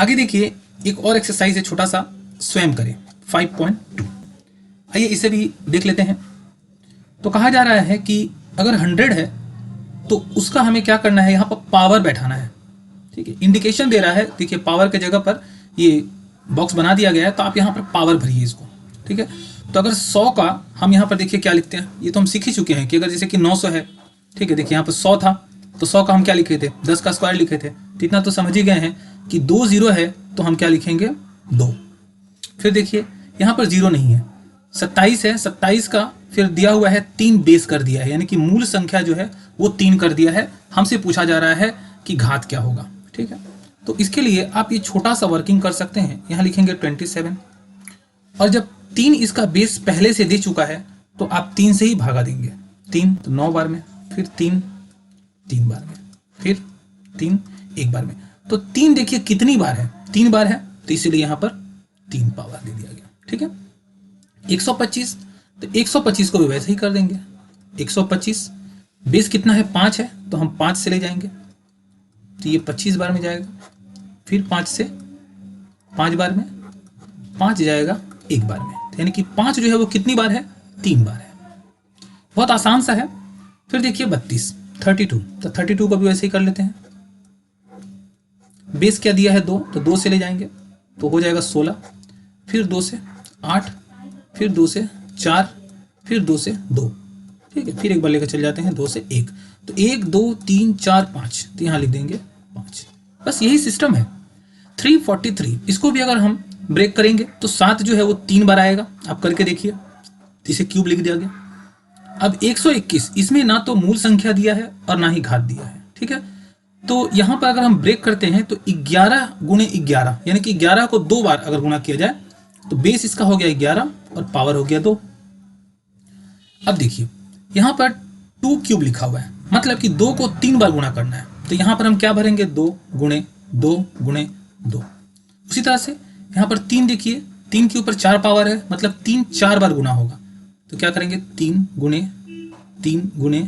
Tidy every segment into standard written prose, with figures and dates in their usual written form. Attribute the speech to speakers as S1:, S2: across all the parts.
S1: आगे देखिए एक और एक्सरसाइज है, छोटा सा स्वयं करें 5.2। आइए इसे भी देख लेते हैं। तो कहा जा रहा है कि अगर 100 है तो उसका हमें क्या करना है, यहाँ पर पावर बैठाना है। ठीक है, इंडिकेशन दे रहा है, देखिए पावर के जगह पर ये बॉक्स बना दिया गया है, तो आप यहाँ पर पावर भरिए इसको। ठीक है, तो अगर 100 का हम यहाँ पर देखिए क्या लिखते हैं, ये तो हम सीख ही चुके हैं कि अगर जैसे कि 900 है, ठीक है, देखिए यहाँ पर 100 था तो 100 का हम क्या लिखे थे, 10 का स्क्वायर लिखे थे। तो इतना तो समझ ही गए हैं कि 2 0 है तो हम क्या लिखेंगे 2। फिर देखिए यहाँ पर 0 नहीं है, 27 है, 27 का फिर दिया हुआ है 3 बेस कर दिया है, यानी कि मूल संख्या जो है वो 3 कर दिया है। हमसे पूछा जा रहा है कि घात क्या होगा। ठीक है, तो इसके लिए आप ये छोटा सा वर्किंग कर सकते हैं, यहाँ लिखेंगे 27, और जब 3 इसका बेस पहले से दे चुका है तो आप 3 से ही भागा देंगे। 3 तो 9 बार में, फिर 3 3 बार में, फिर 3 1 बार में। तो 3 देखिए कितनी बार है, 3 बार है, तो इसीलिए यहाँ पर 3 पावर दे दिया गया। ठीक है, 125, तो 125 को भी वैसे ही कर देंगे। 125 बेस कितना है, 5 है, तो हम 5 से ले जाएंगे, तो ये 25 बार में जाएगा। फिर 5 से 5 बार में, 5 जाएगा 1 बार में, यानी कि 5 जो है वो कितनी बार है, 3 बार है। बहुत आसान सा है। फिर देखिए 32 32, तो 32 को भी वैसे ही कर लेते हैं। बेस क्या दिया है 2, तो 2 से ले जाएंगे तो हो जाएगा 16, फिर 2 से 8, फिर 2 से 4, फिर 2 से 2। ठीक है, फिर एक बार लेकर चले जाते हैं 2 से 1, तो 1 2 3 4 5, तो यहाँ लिख देंगे 5। बस यही सिस्टम है। 343 इसको भी अगर हम ब्रेक करेंगे तो 7 जो है वो 3 बार आएगा, आप करके देखिए, इसे क्यूब लिख दिया गया। अब 121 इसमें ना तो मूल संख्या दिया है और ना ही घात दिया है। ठीक है, तो यहां पर अगर हम ब्रेक करते हैं तो 11 गुणे 11, यानी कि 11 को 2 बार अगर गुणा किया जाए तो बेस इसका हो गया 11 और पावर हो गया 2। अब देखिए यहां पर 2 क्यूब लिखा हुआ है, मतलब कि 2 को 3 बार गुणा करना है, तो यहां पर हम क्या भरेंगे, 2 गुणे 2 गुणे 2। उसी तरह से यहां पर 3 देखिए, 3 के ऊपर 4 पावर है, मतलब 3 4 बार गुणा होगा, तो क्या करेंगे 3 गुणे 3 गुणे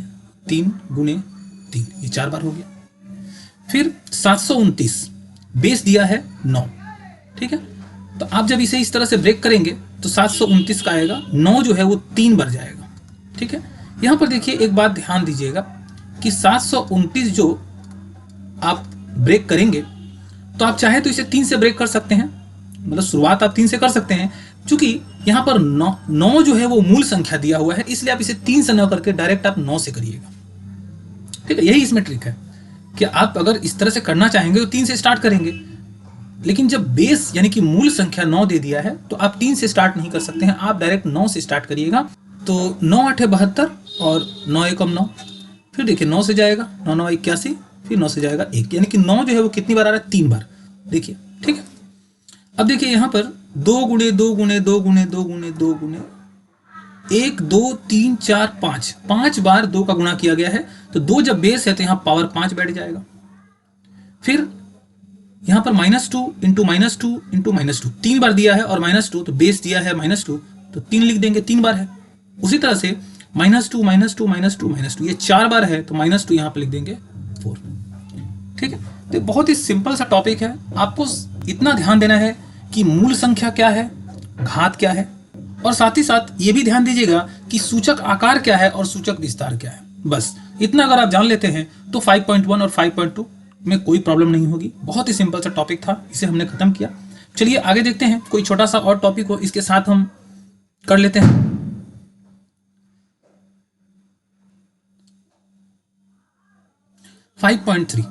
S1: 3 गुणे 3, ये 4 बार हो गया। फिर 729 बेस दिया है 9। ठीक है, तो आप जब इसे इस तरह से ब्रेक करेंगे तो 729 का आएगा, 9 जो है वो 3 बार जाएगा। ठीक है, यहां पर देखिए एक बात ध्यान दीजिएगा कि 729 जो आप ब्रेक करेंगे तो आप चाहे तो इसे 3 से ब्रेक कर सकते हैं, मतलब शुरुआत आप 3 से कर सकते हैं। चूंकि यहां पर 9 जो है वो मूल संख्या दिया हुआ है, इसलिए आप इसे 3 से न करके डायरेक्ट आप 9 से करिएगा। ठीक है, यही इसमें ट्रिक है कि आप अगर इस तरह से करना चाहेंगे तो 3 से स्टार्ट करेंगे, लेकिन जब बेस यानी कि मूल संख्या 9 दे दिया है तो आप 3 से स्टार्ट नहीं कर सकते हैं, आप डायरेक्ट 9 से स्टार्ट करिएगा। तो 9 8 है 72 और 9 1 9, फिर देखिए 9 से जाएगा 9 9 81, फिर 9 से जाएगा 1, यानी कि 9 जो है वो कितनी बार आ रहा है, 3 बार। देखिए, ठीक है, अब देखिए यहाँ पर 2 गुणे 2 गुणे 2 गुणे 2 गुणे 2 गुणे 1 2 3 4 5, 5 बार 2 का गुणा किया गया है, तो 2 जब बेस है तो यहाँ पावर 5 बैठ जाएगा। फिर यहाँ पर -2 इंटू -2 इंटू -2 3 बार दिया है, और -2 तो बेस दिया है -2, तो 3 लिख देंगे, 3 बार है। उसी तरह से -2 -2 -2 -2 ये 4 बार है, तो -2 यहाँ पर लिख देंगे 4। ठीक है, तो बहुत ही सिंपल सा टॉपिक है। आपको इतना ध्यान देना है कि मूल संख्या क्या है, घात क्या है, और साथ ही साथ ये भी ध्यान दीजिएगा कि सूचक आकार क्या है और सूचक विस्तार क्या है। बस इतना अगर आप जान लेते हैं तो 5.1 और 5.2 में कोई प्रॉब्लम नहीं होगी। बहुत ही सिंपल सा टॉपिक था, इसे हमने खत्म किया। चलिए आगे देखते हैं, कोई छोटा सा और टॉपिक हो इसके साथ हम कर लेते हैं। 5.3